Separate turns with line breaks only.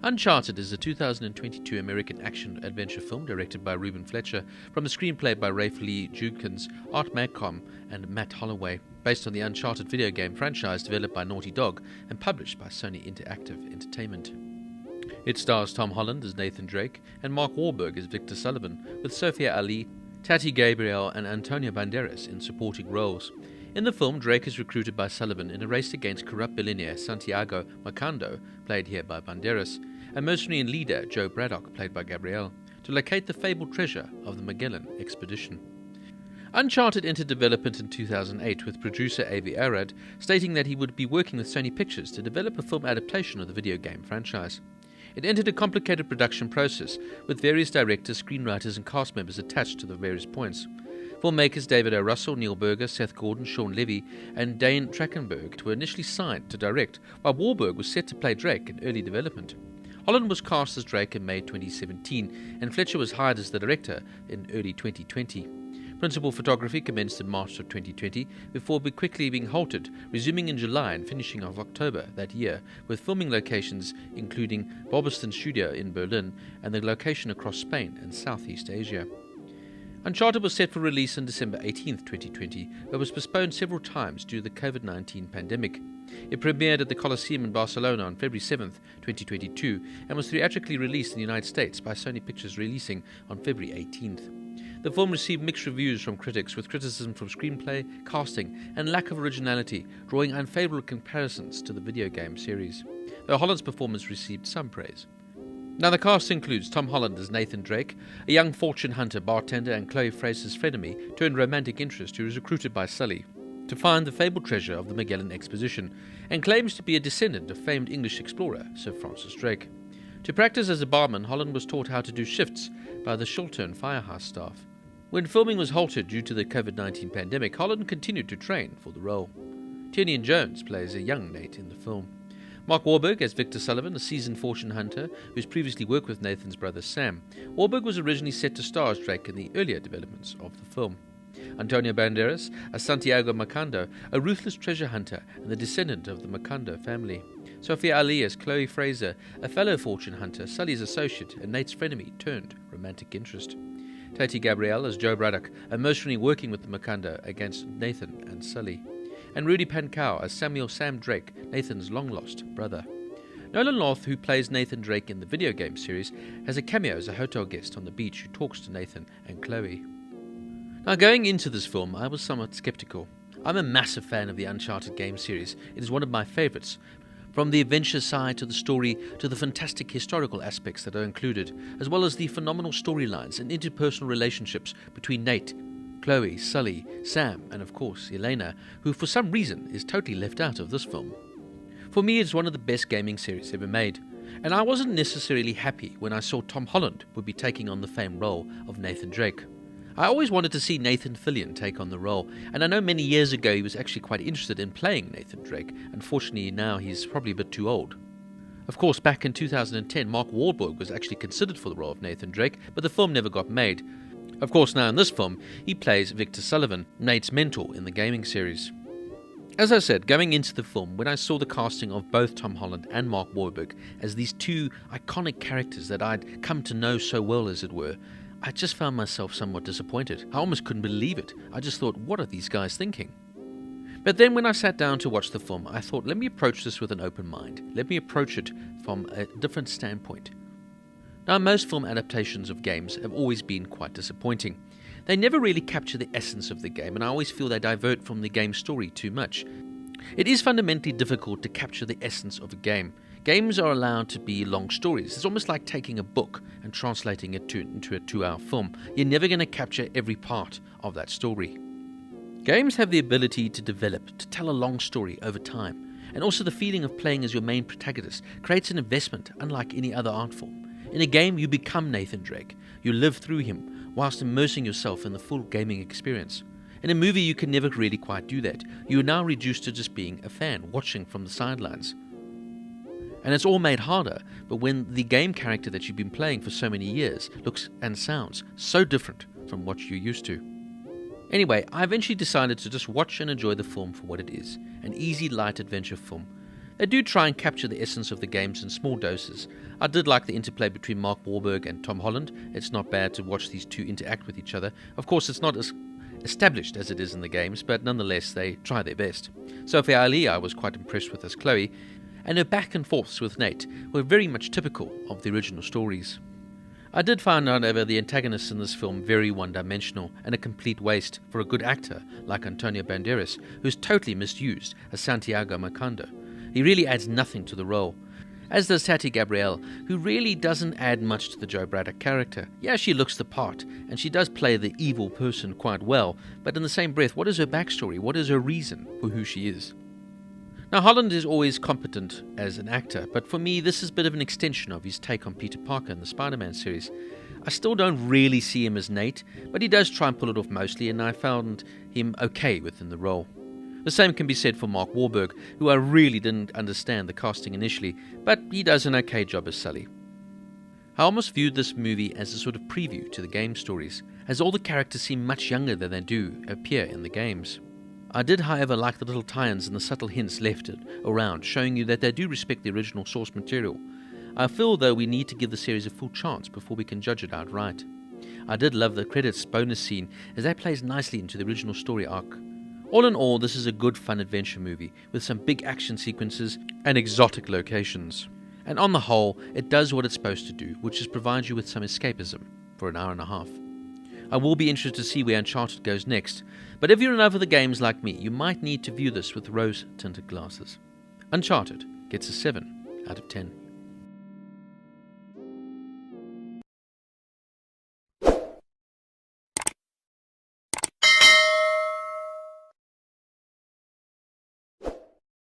Uncharted is a 2022 American action-adventure film directed by Ruben Fleischer from a screenplay by Rafe Lee Judkins, art Marcum and Matt Holloway, based on the Uncharted video game franchise developed by Naughty Dog and published by Sony Interactive Entertainment. It stars Tom Holland as Nathan Drake and Mark Wahlberg as Victor Sullivan, with Sophia Ali, Tati Gabrielle and Antonio Banderas in supporting roles. In the film, Drake is recruited by Sullivan in a race against corrupt billionaire Santiago Moncada, played here by Banderas, and mercenary and leader Jo Braddock, played by Gabrielle, to locate the fabled treasure of the Magellan expedition. Uncharted entered development in 2008 with producer Avi Arad stating that he would be working with Sony Pictures to develop a film adaptation of the video game franchise. It entered a complicated production process with various directors, screenwriters and cast members attached to the various points. Filmmakers David O. Russell, Neil Berger, Seth Gordon, Sean Levy and Dane Trachtenberg were initially signed to direct, while Wahlberg was set to play Drake in early development. Holland was cast as Drake in May 2017 and Fletcher was hired as the director in early 2020. Principal photography commenced in March of 2020 before quickly being halted, resuming in July and finishing of October that year, with filming locations including Bobston Studio in Berlin and the location across Spain and Southeast Asia. Uncharted was set for release on December 18, 2020, but was postponed several times due to the COVID-19 pandemic. It premiered at the Coliseum in Barcelona on February 7, 2022, and was theatrically released in the United States by Sony Pictures, releasing on February 18th. The film received mixed reviews from critics, with criticism from screenplay, casting, and lack of originality, drawing unfavorable comparisons to the video game series, though Holland's performance received some praise. Now, the cast includes Tom Holland as Nathan Drake, a young fortune hunter, bartender, and Chloe Fraser's frenemy turned romantic interest who is recruited by Sully to find the fabled treasure of the Magellan expedition, and claims to be a descendant of famed English explorer Sir Francis Drake. To practice as a barman, Holland was taught how to do shifts by the Chiltern Firehouse staff. When filming was halted due to the COVID-19 pandemic, Holland continued to train for the role. Tiernan Jones plays a young Nate in the film. Mark Wahlberg as Victor Sullivan, a seasoned fortune hunter who's previously worked with Nathan's brother Sam. Wahlberg was originally set to star as Drake in the earlier developments of the film. Antonio Banderas as Santiago Moncada, a ruthless treasure hunter and the descendant of the Moncada family. Sophia Ali as Chloe Fraser, a fellow fortune hunter, Sully's associate and Nate's frenemy turned romantic interest. Tati Gabrielle as Jo Braddock, a mercenary working with the Moncada against Nathan and Sully. And Rudy Pankau as Samuel Sam Drake, Nathan's long-lost brother. Nolan North, who plays Nathan Drake in the video game series, has a cameo as a hotel guest on the beach who talks to Nathan and Chloe. Now, going into this film, I was somewhat skeptical. I'm a massive fan of the Uncharted game series. It is one of my favorites. From the adventure side to the story to the fantastic historical aspects that are included, as well as the phenomenal storylines and interpersonal relationships between Nate, Chloe, Sully, Sam, and of course Elena, who for some reason is totally left out of this film. For me, it's one of the best gaming series ever made, and I wasn't necessarily happy when I saw Tom Holland would be taking on the famed role of Nathan Drake. I always wanted to see Nathan Fillion take on the role, and I know many years ago he was actually quite interested in playing Nathan Drake. Unfortunately, now he's probably a bit too old. Of course, back in 2010, Mark Wahlberg was actually considered for the role of Nathan Drake, but the film never got made. Of course, now in this film, he plays Victor Sullivan, Nate's mentor in the gaming series. As I said, going into the film, when I saw the casting of both Tom Holland and Mark Wahlberg as these two iconic characters that I'd come to know so well, as it were, I just found myself somewhat disappointed. I almost couldn't believe it. I just thought, what are these guys thinking? But then when I sat down to watch the film, I thought, let me approach this with an open mind. Let me approach it from a different standpoint. Now, most film adaptations of games have always been quite disappointing. They never really capture the essence of the game, and I always feel they divert from the game's story too much. It is fundamentally difficult to capture the essence of a game. Games are allowed to be long stories. It's almost like taking a book and translating it into a 2-hour film. You're never going to capture every part of that story. Games have the ability to develop, to tell a long story over time, and also the feeling of playing as your main protagonist creates an investment unlike any other art form. In a game, you become Nathan Drake. You live through him, whilst immersing yourself in the full gaming experience. In a movie, you can never really quite do that. You are now reduced to just being a fan, watching from the sidelines. And it's all made harder, but when the game character that you've been playing for so many years looks and sounds so different from what you're used to. Anyway, I eventually decided to just watch and enjoy the film for what it is, an easy, light adventure film. They do try and capture the essence of the games in small doses. I did like the interplay between Mark Wahlberg and Tom Holland. It's not bad to watch these two interact with each other. Of course, it's not as established as it is in the games, but nonetheless, they try their best. Sophia Ali I was quite impressed with as Chloe, and her back and forths with Nate were very much typical of the original stories. I did find, however, the antagonists in this film very one-dimensional and a complete waste for a good actor like Antonio Banderas, who's totally misused as Santiago Moncada. He really adds nothing to the role. As does Tati Gabrielle, who really doesn't add much to the Jo Braddock character. Yeah, she looks the part, and she does play the evil person quite well, but in the same breath, what is her backstory? What is her reason for who she is? Now, Holland is always competent as an actor, but for me, this is a bit of an extension of his take on Peter Parker in the Spider-Man series. I still don't really see him as Nate, but he does try and pull it off mostly, and I found him okay within the role. The same can be said for Mark Wahlberg, who I really didn't understand the casting initially, but he does an okay job as Sully. I almost viewed this movie as a sort of preview to the game stories, as all the characters seem much younger than they do appear in the games. I did, however, like the little tie-ins and the subtle hints left around, showing you that they do respect the original source material. I feel, though, we need to give the series a full chance before we can judge it outright. I did love the credits bonus scene, as that plays nicely into the original story arc. All in all, this is a good fun adventure movie, with some big action sequences and exotic locations. And on the whole, it does what it's supposed to do, which is provide you with some escapism for an hour and a half. I will be interested to see where Uncharted goes next, but if you're in love with the games like me, you might need to view this with rose-tinted glasses. Uncharted gets a 7 out of 10.